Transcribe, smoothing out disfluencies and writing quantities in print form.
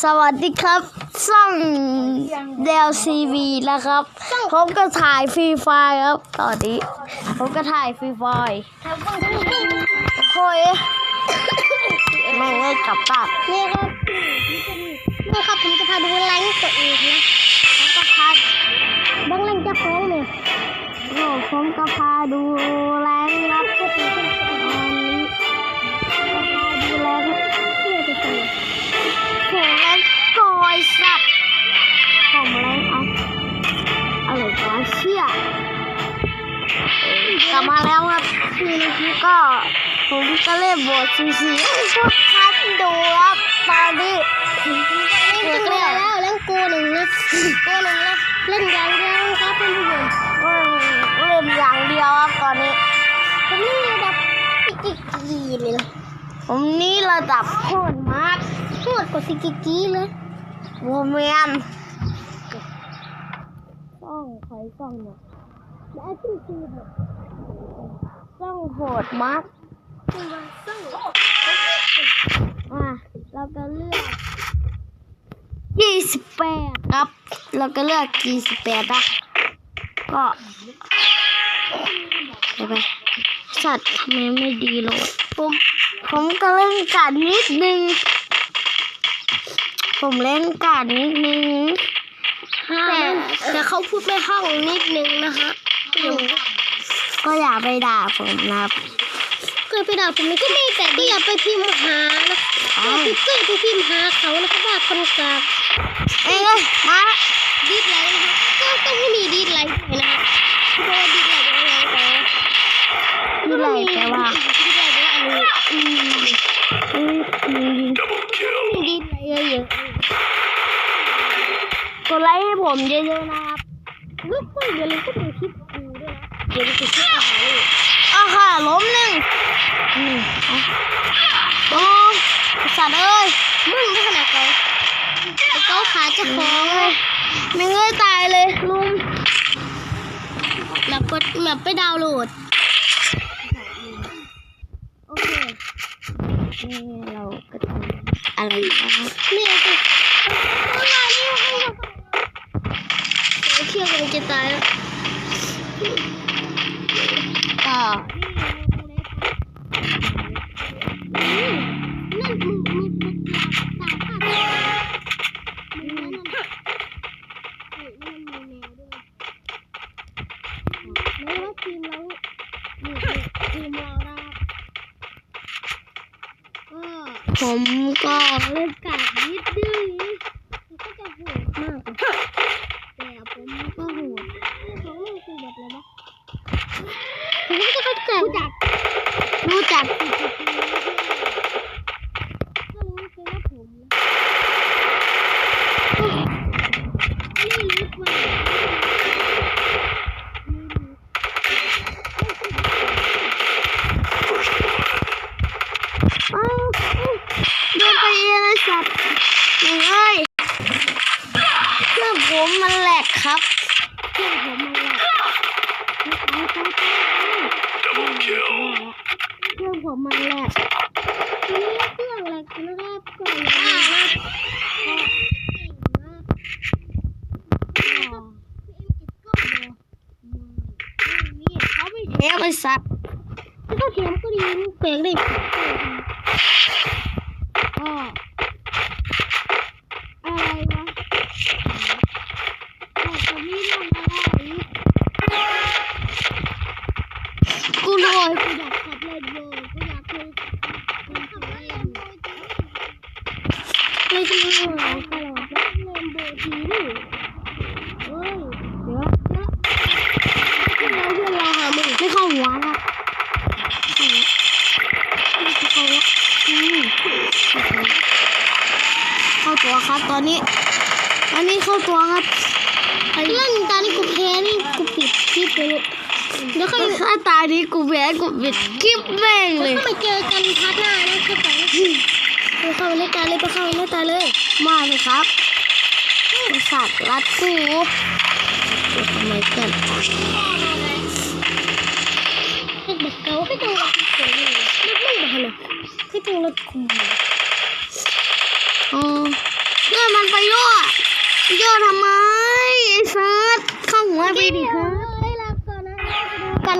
สวัสดีครับช่องเดลซีวีนะครับผมก็ถ่ายฟรีไฟครับตอนนี้ผมก็ถ่ายฟรีไฟโอ้ยไม่ได้กลับบ้านนี่ครับผมจะพาดูแรงตัวเองนะผมก็พาบ้างแรงจะโค้งเนี่ยผมก็พาดูแรงครับดูแรงนี่จะเป็นผมแรงกอยสัตว์ผมแรงอะไรก็เชี่ยกลับมาแล้วครับก็ผมก็เล่นบทซีพวกท่านดูครับตอนนี้เล่นตัวแล้วเล่นกูหนึ่งนะตัวหนึ่งนะเล่นอย่างเดียวครับเพื่อนผู้ชมเล่นอย่างเดียวครับตอนนี้ผมนี่ระดับกิกีเลยนะผมนี่ระดับโคตรมากโคตรกว่ากิกีเลยโมเมนซ่องใครซ่องเนี่ยแล้วจริงๆแบบต้องโหดมากซ่องเราก็เลือก28ครับเราก็เลือก28นะก็ไปสัตว์ทำไมไม่ดีโหลดผมก็เล่นการนิดนึงผมเล่นการนิดนึงแต่เขาพูดไม่ห้องนิดนึงนะคะก็อย่าไปด่าผมนะครับก็ไปด่าผมก็ไม่แต่ก็อย่าไปพิมพ์หานะไปพิมพ์หาเขานะคะว่าคนกลางมาดีดไลน์นะคะก็ต้องให้มีดีดไลน์ด้วยนะคะเพราะว่าดีดไลน์เป็นอะไรแต่ดีดไลน์แปลว่าดีดไลน์แปลว่าอะไรดีดไลน์เยอะๆกดไลค์ให้ผมเยอะๆนะครับลูกคนเดียวเลยก็ดูคลิปดูด้วยนะเดี๋ยวจะคลิปอาหารล้มหนึ่งโอ้สัตว์เอ้ยมึงได้ขนาดเขาขาจะคอไม่เงยตายเลยลุงแบบไปดาวน์โหลดโอเคนี่เราก็ทำอะไรนะนี่คือเที่ยวกันจะตายแล้วก็นั่นมึงตายทีมเราผมก็เล่นการนิดนึงก็จะโหดมากแต่ผมก็โหดเขาคือแบบอะไรวะผมก็จะเข้าใจรู้จักก็รู้คือว่าผมไม่รู้ว่าโดนไปเองเลยสัตว์เอ้ยเครื่องผมมันแหลกครับเครื่องผมมันแหลกเครื่องผมมันแหลกทีนี้เครื่องแหลกนะครับก่อนเอ้ยสัตว์ถ้าเทียมก็ดีแปลงได้อะไรวะจะมีเรื่องอะไรกูรวยกูอยากขับเล่นโบกูอยากขับเล่นไม่ใช่เรื่องอะไรตลอดเล่นโบทีนี่เฮ้ยเดี๋ยวเราหามึงไม่เข้าหัวนะเข้าตัวครับตอนนี้เข้าตัวครับเล่นตอนนี้กูแพ้นี่กูปิดคลิปเลยแล้วค่อยถ้าตายนี้กูแพ้กูปิดคลิปแม่งเลยก็มาเจอกันพาร์ทหน้านะเข้าไปเล่นตาเลยมาเลยครับสัตว์รัดกูทำไมเกินให้เด็กเก่าให้จังหวะสวยเลยไม่บ้าเลยให้จังหวะกู เนี่ยมันไปย่อทำไมไอ้ซัดเข้าหัวไปดิครับ เฮ้ยลาก่อนนะ กัน